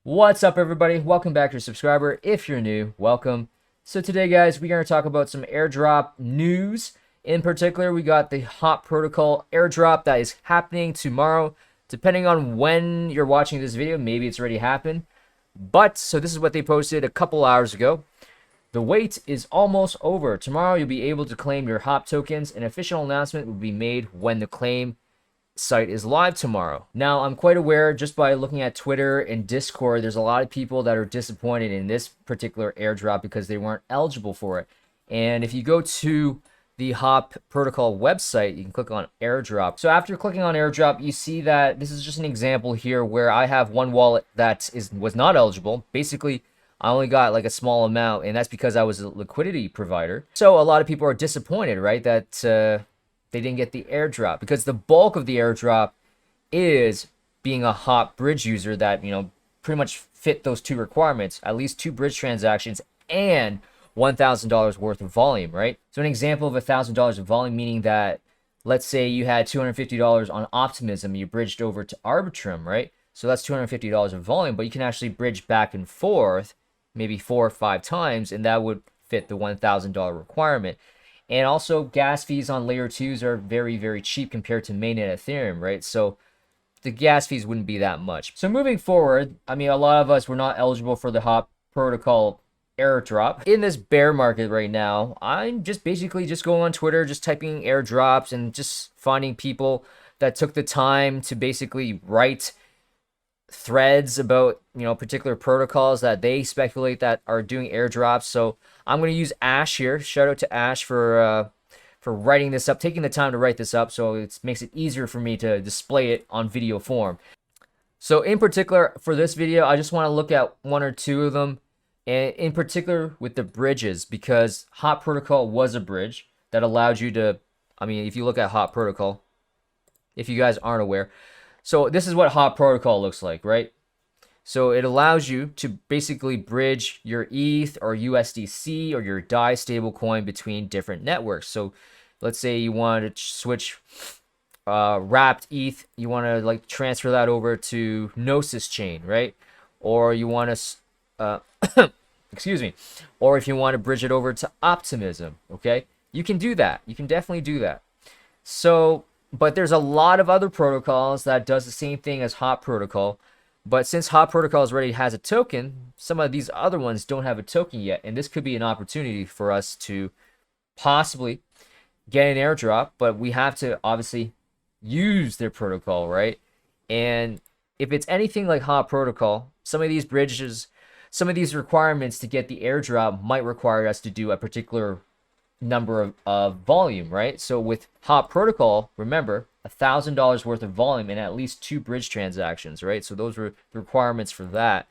What's up, everybody? Welcome back to subscriber. If you're new, welcome. So today, guys, we're going to talk about some airdrop news. In particular, we got the Hop Protocol airdrop that is happening tomorrow. Depending on when you're watching this video, maybe it's already happened. But, so this is what they posted a couple hours ago. The wait is almost over. Tomorrow, you'll be able to claim your Hop tokens. An official announcement will be made when the claim site is live tomorrow. Now, I'm quite aware just by looking at Twitter and Discord, there's a lot of people that are disappointed in this particular airdrop because they weren't eligible for it. And if you go to the Hop Protocol website, you can click on airdrop. So after clicking on airdrop, you see that this is just an example here where I have one wallet that was not eligible. Basically, I only got like a small amount, and that's because I was a liquidity provider. So a lot of people are disappointed, right, that they didn't get the airdrop, because the bulk of the airdrop is being a Hop bridge user that, pretty much fit those two requirements, at least 2 bridge transactions and $1,000 worth of volume, right? So an example of $1,000 of volume, meaning that, let's say you had $250 on Optimism, you bridged over to Arbitrum, right? So that's $250 of volume, but you can actually bridge back and forth maybe 4 or 5 times, and that would fit the $1,000 requirement. And also, gas fees on layer 2s are very, very cheap compared to mainnet Ethereum, right? So the gas fees wouldn't be that much. So moving forward, I mean, a lot of us were not eligible for the Hop Protocol airdrop. In this bear market right now, I'm just basically just going on Twitter, just typing airdrops and just finding people that took the time to basically write threads about particular protocols that they speculate that are doing airdrops. So I'm going to use Ash here. Shout out to Ash for writing this up, taking the time to write this up, so it makes it easier for me to display it on video form. So in particular for this video, I just want to look at 1 or 2 of them, and in particular with the bridges, because Hop Protocol was a bridge that allowed you to, I mean, if you look at Hop Protocol, if you guys aren't aware, so this is what Hop Protocol looks like, right? So it allows you to basically bridge your ETH or USDC or your DAI stablecoin between different networks. So let's say you want to switch wrapped ETH, you want to like transfer that over to Gnosis chain, right? Or you want to, excuse me, or if you want to bridge it over to Optimism, okay? You can do that. You can definitely do that. So, but there's a lot of other protocols that does the same thing as Hop Protocol. But since Hop Protocol already has a token, some of these other ones don't have a token yet. And this could be an opportunity for us to possibly get an airdrop, but we have to obviously use their protocol, right? And if it's anything like Hop Protocol, some of these bridges, some of these requirements to get the airdrop might require us to do a particular number of volume, right? So with Hop Protocol, remember, $1,000 worth of volume and at least 2 bridge transactions, right? So those were the requirements for that.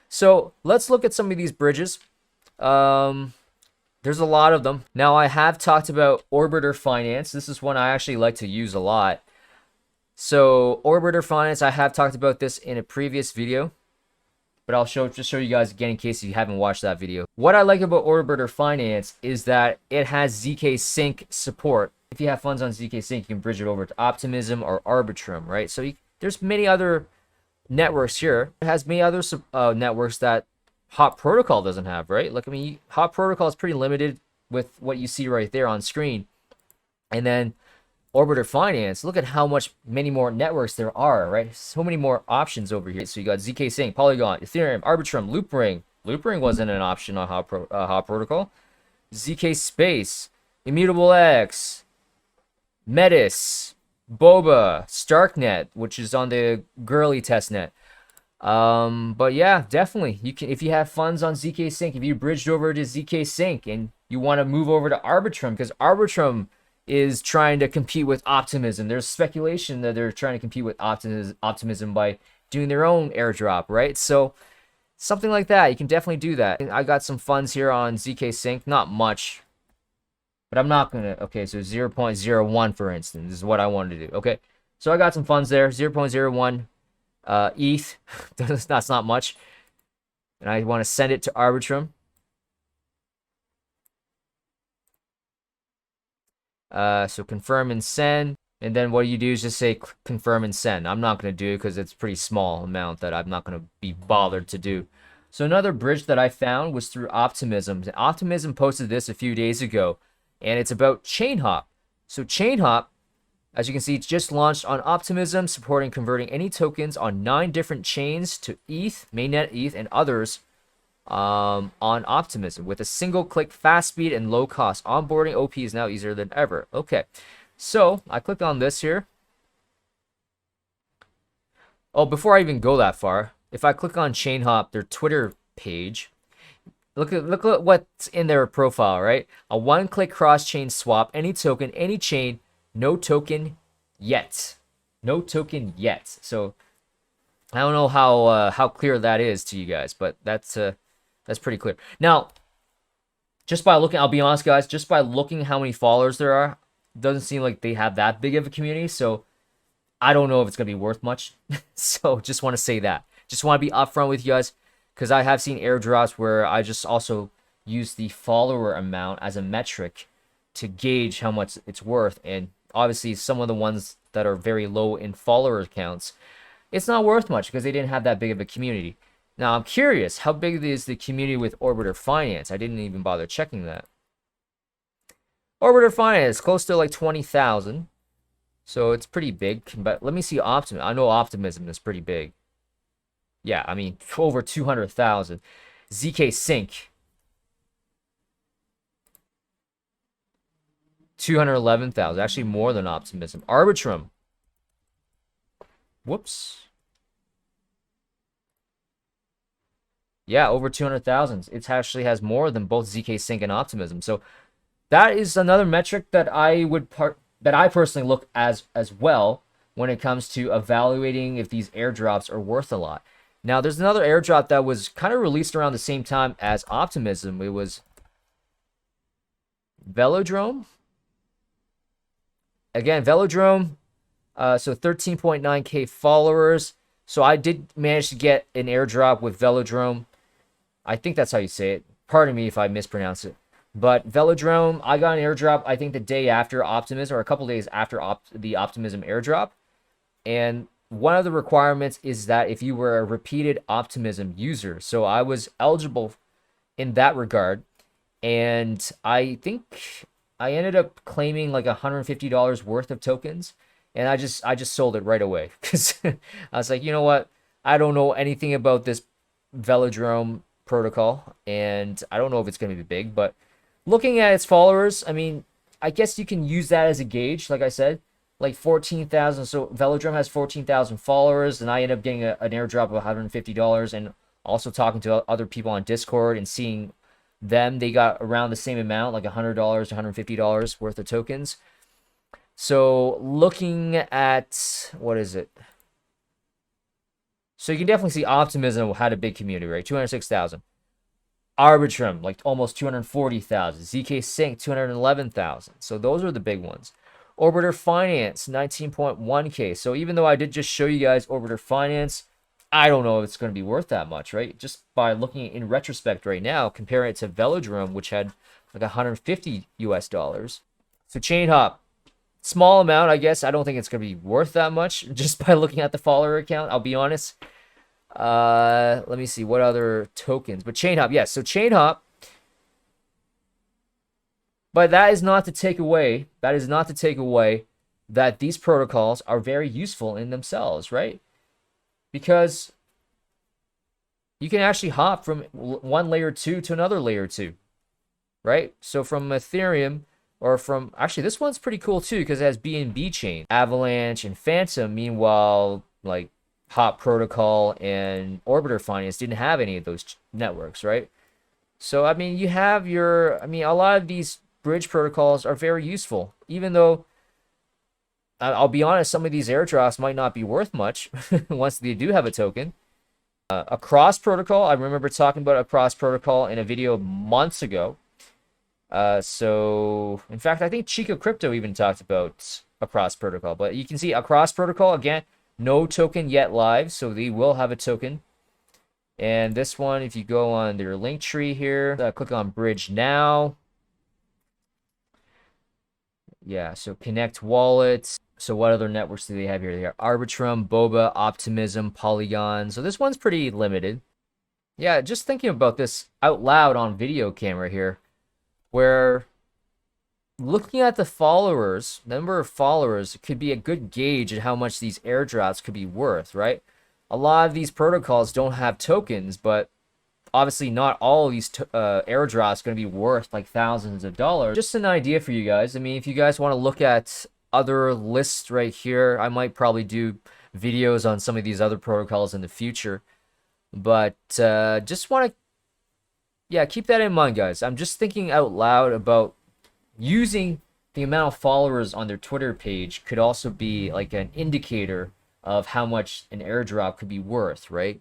So let's look at some of these bridges. There's a lot of them. Now, I have talked about Orbiter Finance. This is one I actually like to use a lot. So Orbiter Finance, I have talked about this in a previous video, but I'll just show you guys again in case you haven't watched that video. What I like about Orbiter Finance is that it has ZK Sync support. If you have funds on ZK Sync, you can bridge it over to Optimism or Arbitrum, right? So there's many other networks here. It has many other networks that Hop Protocol doesn't have, right? Look, I mean, Hop Protocol is pretty limited with what you see right there on screen. And then Orbiter Finance, look at how many more networks there are, right? So many more options over here. So you got ZK Sync, Polygon, Ethereum, Arbitrum, Loopring. Loopring wasn't an option on Hop Protocol. ZK Space, Immutable X, Metis, Boba, Starknet, which is on the Gurley testnet. But yeah, definitely, you can, if you have funds on ZK Sync, if you bridged over to ZK Sync and you want to move over to Arbitrum, because Arbitrum is trying to compete with Optimism. There's speculation that they're trying to compete with Optimism by doing their own airdrop, right? So something like that, you can definitely do that. I got some funds here on ZK Sync, not much, but I'm not gonna. Okay, so 0.01 for instance is what I wanted to do. Okay, so I got some funds there, 0.01 ETH. That's not much, and I want to send it to Arbitrum. So confirm and send. And then what you do is just say confirm and send. I'm not going to do it because it's a pretty small amount that I'm not going to be bothered to do. So another bridge that I found was through Optimism. Optimism posted this a few days ago, and it's about Chain Hop. So Chain Hop, as you can see, it's just launched on Optimism, supporting converting any tokens on 9 different chains to ETH, mainnet ETH, and others on Optimism with a single-click fast speed and low cost. Onboarding OP is now easier than ever. Okay, so I clicked on this here. Oh, before I even go that far, if I click on ChainHop, their Twitter page, look at what's in their profile, right? A one-click cross-chain swap, any token, any chain, no token yet. No token yet. So I don't know how clear that is to you guys, but that's pretty clear. Now, just by looking, I'll be honest, guys, just by looking how many followers there are, doesn't seem like they have that big of a community. So I don't know if it's going to be worth much. So just want to say that. Just want to be upfront with you guys, because I have seen airdrops where I just also use the follower amount as a metric to gauge how much it's worth. And obviously some of the ones that are very low in follower counts, it's not worth much because they didn't have that big of a community. Now I'm curious, how big is the community with Orbiter Finance? I didn't even bother checking that. Orbiter Finance, close to like 20,000. So it's pretty big, but let me see Optimism. I know Optimism is pretty big. Yeah, I mean, over 200,000. ZK Sync, 211,000. Actually more than Optimism. Arbitrum. Whoops. Yeah, over 200,000. It actually has more than both ZK Sync and Optimism. So that is another metric that I personally look as well when it comes to evaluating if these airdrops are worth a lot. Now, there's another airdrop that was kind of released around the same time as Optimism. It was Velodrome. Again, Velodrome, so 13.9k followers. So I did manage to get an airdrop with Velodrome. I think that's how you say it. Pardon me if I mispronounce it. But Velodrome, I got an airdrop, I think the day after Optimism, or a couple days after the Optimism airdrop. And one of the requirements is that if you were a repeated Optimism user. So I was eligible in that regard. And I think I ended up claiming like $150 worth of tokens. And I just sold it right away. Because I was like, you know what? I don't know anything about this Velodrome protocol. And I don't know if it's going to be big. But looking at its followers, I mean, I guess you can use that as a gauge, like I said. Like 14,000. So Velodrome has 14,000 followers, and I end up getting an airdrop of $150. And also talking to other people on Discord and seeing them, they got around the same amount, like $100 to $150 worth of tokens. So looking at, what is it? So you can definitely see Optimism had a big community, right? 206,000. Arbitrum, like almost 240,000. ZK Sync, 211,000. So those are the big ones. Orbiter Finance, 19.1k. So even though I did just show you guys Orbiter Finance, I don't know if it's going to be worth that much, right? Just by looking in retrospect right now, comparing it to Velodrome, which had like 150 US dollars. So Chain Hop, small amount, I guess. I don't think it's going to be worth that much just by looking at the follower account. I'll be honest. Let me see what other tokens. But Chain Hop, yes. So Chain Hop. But that is not to take away. That these protocols are very useful in themselves, right? Because you can actually hop from one layer 2 to another layer 2, right? So from Ethereum, or from, actually this one's pretty cool too because it has BNB chain, Avalanche and Phantom. Meanwhile, like Hop Protocol and Orbiter Finance didn't have any of those networks, right? So I mean, you have a lot of these bridge protocols are very useful, even though I'll be honest, some of these airdrops might not be worth much once they do have a token. A cross protocol, I remember talking about a cross protocol in a video months ago. So in fact, I think Chico Crypto even talked about a cross protocol, but you can see a cross protocol again, no token yet live, so they will have a token. And this one, if you go on their link tree here, click on bridge now. Yeah, so Connect Wallet. So what other networks do they have here? They got Arbitrum, Boba, Optimism, Polygon. So this one's pretty limited. Yeah, just thinking about this out loud on video camera here, where looking at the followers, number of followers could be a good gauge at how much these airdrops could be worth, right? A lot of these protocols don't have tokens, but obviously not all of these airdrops going to be worth like thousands of dollars. Just an idea for you guys. I mean, if you guys want to look at other lists right here, I might probably do videos on some of these other protocols in the future. But just want to, yeah, keep that in mind, guys. I'm just thinking out loud about using the amount of followers on their Twitter page could also be like an indicator of how much an airdrop could be worth, right?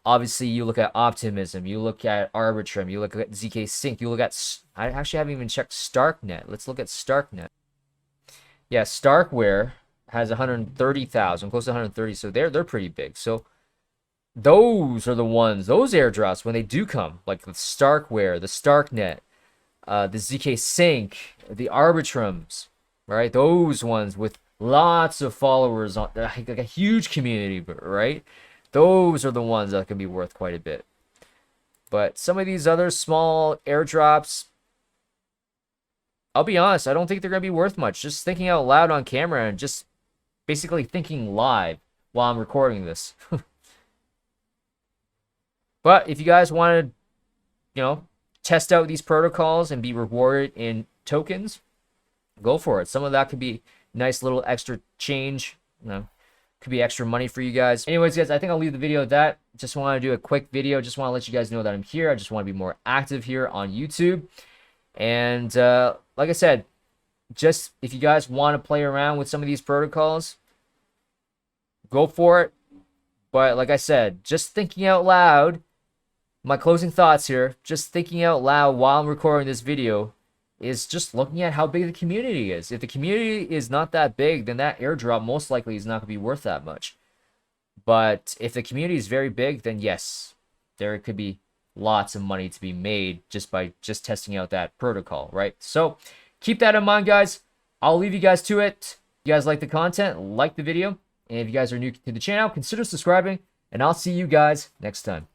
Obviously, you look at Optimism, you look at Arbitrum, you look at ZK Sync, you look at, I actually haven't even checked Starknet. Let's look at Starknet. Yeah, Starkware has 130,000, close to 130, so they're pretty big. So those are the ones, those airdrops, when they do come, like the Starkware, the Starknet, the ZK Sync, the Arbitrums, right? Those ones with lots of followers on, like a huge community, right? Those are the ones that can be worth quite a bit. But some of these other small airdrops, I'll be honest, I don't think they're going to be worth much. Just thinking out loud on camera and just basically thinking live while I'm recording this. But if you guys want to, you know, test out these protocols and be rewarded in tokens, go for it. Some of that could be nice little extra change, you know, could be extra money for you guys. Anyways, guys, I think I'll leave the video at that. Just want to do a quick video. Just want to let you guys know that I'm here. I just want to be more active here on YouTube. And like I said, just if you guys want to play around with some of these protocols, go for it. But like I said, just thinking out loud, my closing thoughts here, just thinking out loud while I'm recording this video, is just looking at how big the community is. If the community is not that big, then that airdrop most likely is not going to be worth that much. But if the community is very big, then yes, there could be lots of money to be made just by just testing out that protocol, right? So keep that in mind, guys. I'll leave you guys to it. If you guys like the content, like the video. And if you guys are new to the channel, consider subscribing. And I'll see you guys next time.